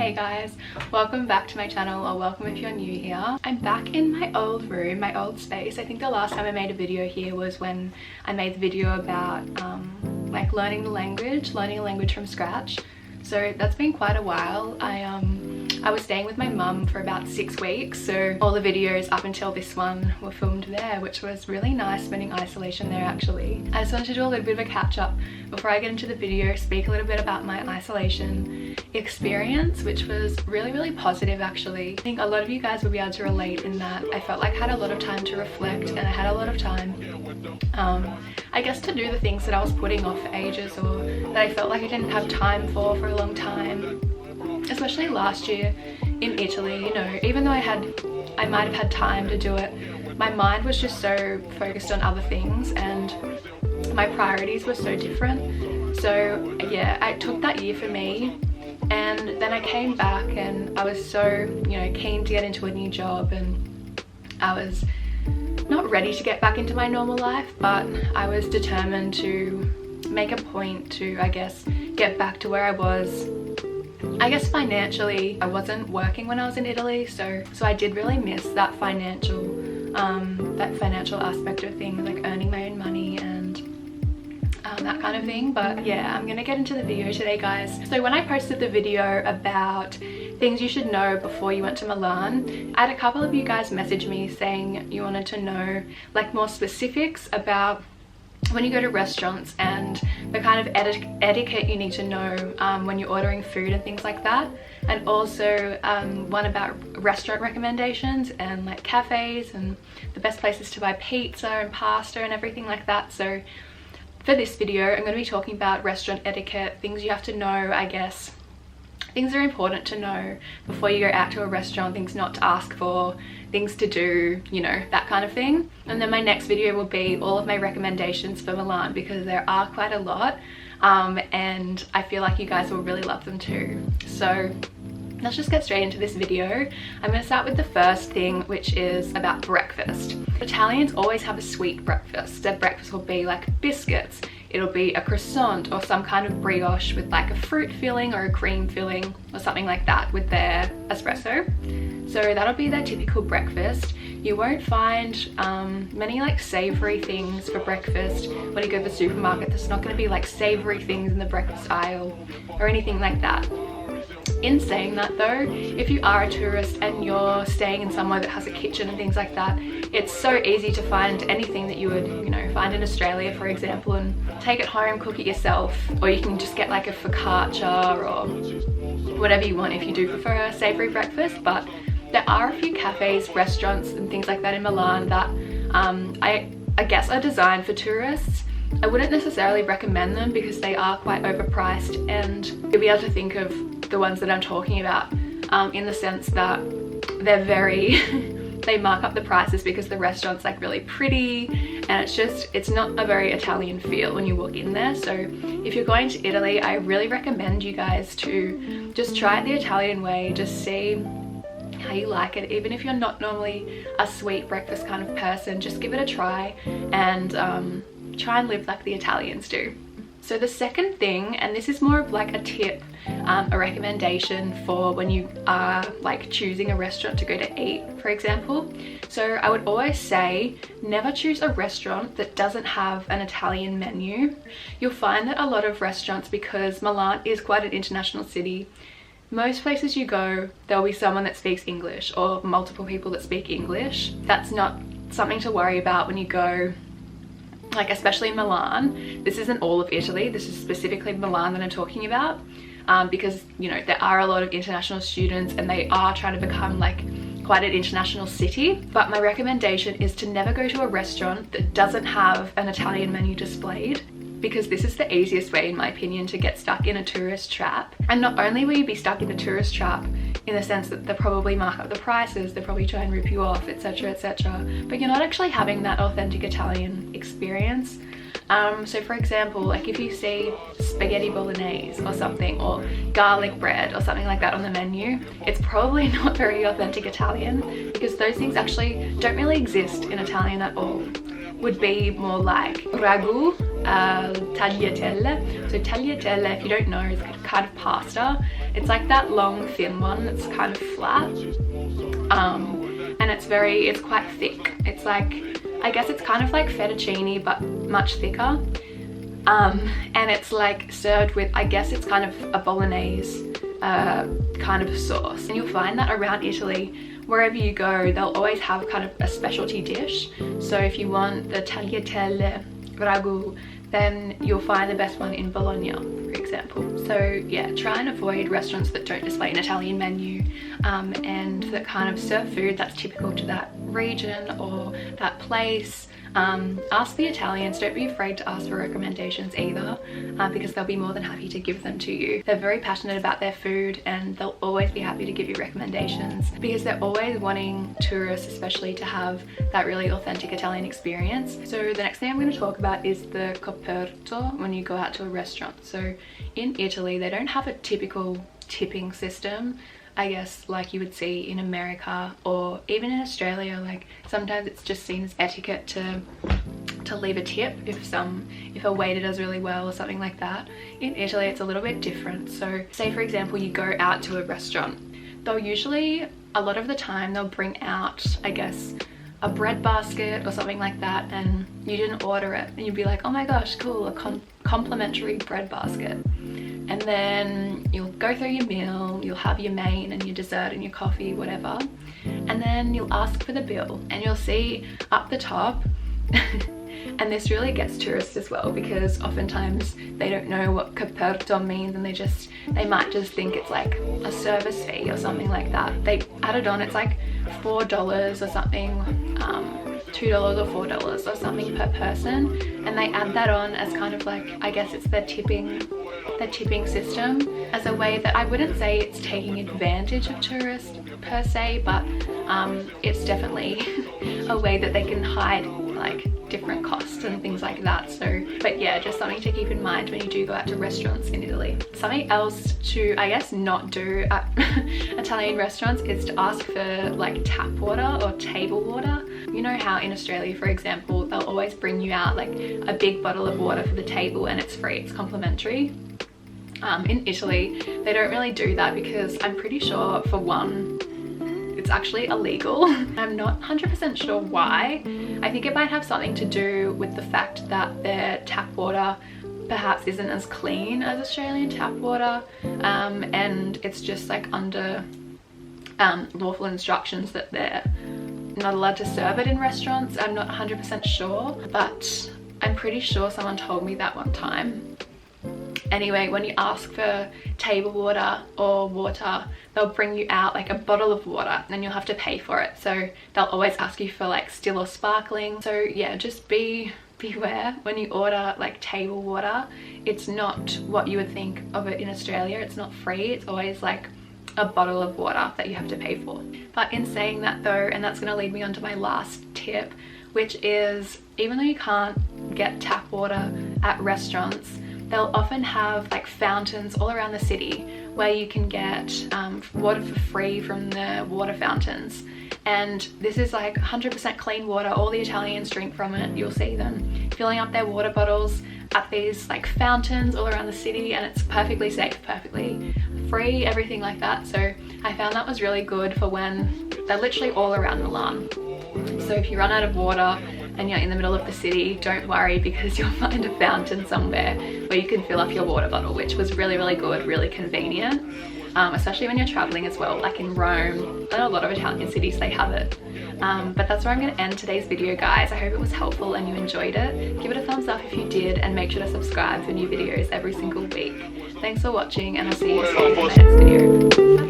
Hey guys, welcome back to my channel, or welcome if you're new here. I'm back in my old room, my old space. I think the last time I made a video here was when I made the video about like learning a language from scratch. So that's been quite a while. I was staying with my mum for about 6 weeks, so all the videos up until this one were filmed there, which was really nice, spending isolation there actually. I just wanted to do a little bit of a catch up before I get into the video, speak a little bit about my isolation experience, which was really positive actually. I think a lot of you guys will be able to relate in that I felt like I had a lot of time to reflect, and I had a lot of time I guess to do the things that I was putting off for ages, or that I felt like I didn't have time for a long time. Especially last year in Italy, you know, even though I might have had time to do it, my mind was just so focused on other things and my priorities were so different. So yeah, I took that year for me, and then I came back and I was so, you know, keen to get into a new job, and I was not ready to get back into my normal life, but I was determined to make a point to, I guess, get back to where I was. I guess financially, I wasn't working when I was in Italy, so I did really miss that financial aspect of things, like earning my own money and that kind of thing. But yeah, I'm gonna get into the video today, guys. So when I posted the video about things you should know before you went to Milan, I had a couple of you guys message me saying you wanted to know like more specifics about when you go to restaurants and the kind of etiquette you need to know when you're ordering food and things like that, and also one about restaurant recommendations and like cafes and the best places to buy pizza and pasta and everything like that. So for this video I'm going to be talking about restaurant etiquette, things you have to know, I guess, things that are important to know before you go out to a restaurant, things not to ask for, things to do, you know, that kind of thing. And then my next video will be all of my recommendations for Milan, because there are quite a lot and I feel like you guys will really love them too. So let's just get straight into this video. I'm going to start with the first thing, which is about breakfast. Italians always have a sweet breakfast. Their breakfast will be like biscuits, it'll be a croissant or some kind of brioche with like a fruit filling or a cream filling or something like that with their espresso. So that'll be their typical breakfast. You won't find many like savory things for breakfast when you go to the supermarket. There's not going to be like savory things in the breakfast aisle or anything like that. In saying that though, if you are a tourist and you're staying in somewhere that has a kitchen and things like that, it's so easy to find anything that you would, you know, find in Australia, for example, and take it home, cook it yourself. Or you can just get like a focaccia or whatever you want if you do prefer a savoury breakfast. But there are a few cafes, restaurants and things like that in Milan that I guess are designed for tourists. I wouldn't necessarily recommend them because they are quite overpriced, and you'll be able to think of the ones that I'm talking about in the sense that they're very they mark up the prices because the restaurant's like really pretty, and it's not a very Italian feel when you walk in there. So if you're going to Italy, I really recommend you guys to just try it the Italian way, just see how you like it. Even if you're not normally a sweet breakfast kind of person, just give it a try and try and live like the Italians do. So the second thing, and this is more of like a tip, a recommendation for when you are like choosing a restaurant to go to eat, for example. So I would always say never choose a restaurant that doesn't have an Italian menu. You'll find that a lot of restaurants, because Milan is quite an international city, most places you go there'll be someone that speaks English or multiple people that speak English. That's not something to worry about when you go, like especially in Milan. This isn't all of Italy, this is specifically Milan that I'm talking about, because you know there are a lot of international students and they are trying to become like quite an international city. But my recommendation is to never go to a restaurant that doesn't have an Italian menu displayed, because this is the easiest way, in my opinion, to get stuck in a tourist trap. And not only will you be stuck in a tourist trap in the sense that they'll probably mark up the prices, they'll probably try and rip you off, etc, etc, but you're not actually having that authentic Italian experience. So for example, like if you see spaghetti bolognese or something, or garlic bread or something like that on the menu, it's probably not very authentic Italian, because those things actually don't really exist in Italian at all. would be more like ragu, tagliatelle. So tagliatelle, if you don't know, is kind of pasta. It's like that long thin one that's kind of flat, and it's quite thick. It's like, I guess it's kind of like fettuccine but much thicker, and it's like served with, I guess it's kind of a bolognese kind of sauce. And you'll find that around Italy, wherever you go, they'll always have kind of a specialty dish. So if you want the tagliatelle ragu, then you'll find the best one in Bologna, for example. So yeah, try and avoid restaurants that don't display an Italian menu, and that kind of serve food that's typical to that region or that place. Ask the Italians, don't be afraid to ask for recommendations either, because they'll be more than happy to give them to you. They're very passionate about their food and they'll always be happy to give you recommendations, because they're always wanting tourists especially to have that really authentic Italian experience. So the next thing I'm going to talk about is the coperto when you go out to a restaurant. So in Italy, they don't have a typical tipping system, I guess, like you would see in America or even in Australia. Like sometimes it's just seen as etiquette to leave a tip if a waiter does really well or something like that. In Italy, it's a little bit different. So say for example, you go out to a restaurant, they'll usually, a lot of the time, they'll bring out, I guess, a bread basket or something like that, and you didn't order it, and you'd be like, oh my gosh, cool, a complimentary bread basket. And then you'll go through your meal, you'll have your main and your dessert and your coffee, whatever, and then you'll ask for the bill, and you'll see up the top and this really gets tourists as well, because oftentimes they don't know what coperto means, and they might just think it's like a service fee or something like that. They added on, it's like $4 or something, $2 or $4 or something per person, and they add that on as kind of like, I guess it's their tipping system, as a way that I wouldn't say it's taking advantage of tourists per se, but it's definitely a way that they can hide like different costs and things like that. So, but yeah, just something to keep in mind when you do go out to restaurants in Italy. Something else to, I guess, not do at Italian restaurants is to ask for like tap water or table water. You know how in Australia, for example, they'll always bring you out like a big bottle of water for the table and it's free, it's complimentary. In Italy, they don't really do that, because I'm pretty sure, for one, it's actually illegal. I'm not 100% sure why. I think it might have something to do with the fact that their tap water perhaps isn't as clean as Australian tap water, and it's just like under lawful instructions that they're not allowed to serve it in restaurants. I'm not 100% sure, but I'm pretty sure someone told me that one time. Anyway, when you ask for table water or water, they'll bring you out like a bottle of water and you'll have to pay for it. So they'll always ask you for like still or sparkling. So yeah, just beware when you order like table water. It's not what you would think of it in Australia. It's not free. It's always like a bottle of water that you have to pay for. But in saying that though, and that's going to lead me on to my last tip, which is, even though you can't get tap water at restaurants, they'll often have like fountains all around the city where you can get water for free from the water fountains. And this is like 100% clean water. All the Italians drink from it. You'll see them filling up their water bottles at these like fountains all around the city, and it's perfectly safe, perfectly free, everything like that. So I found that was really good for when they're literally all around Milan. So if you run out of water and you're in the middle of the city, don't worry, because you'll find a fountain somewhere where you can fill up your water bottle, which was really, really good, really convenient, especially when you're traveling as well, like in Rome and a lot of Italian cities, they have it. But that's where I'm going to end today's video, guys. I hope it was helpful and you enjoyed it. Give it a thumbs up if you did, and make sure to subscribe for new videos every single week. Thanks for watching, and I'll see you soon in my next video. Bye.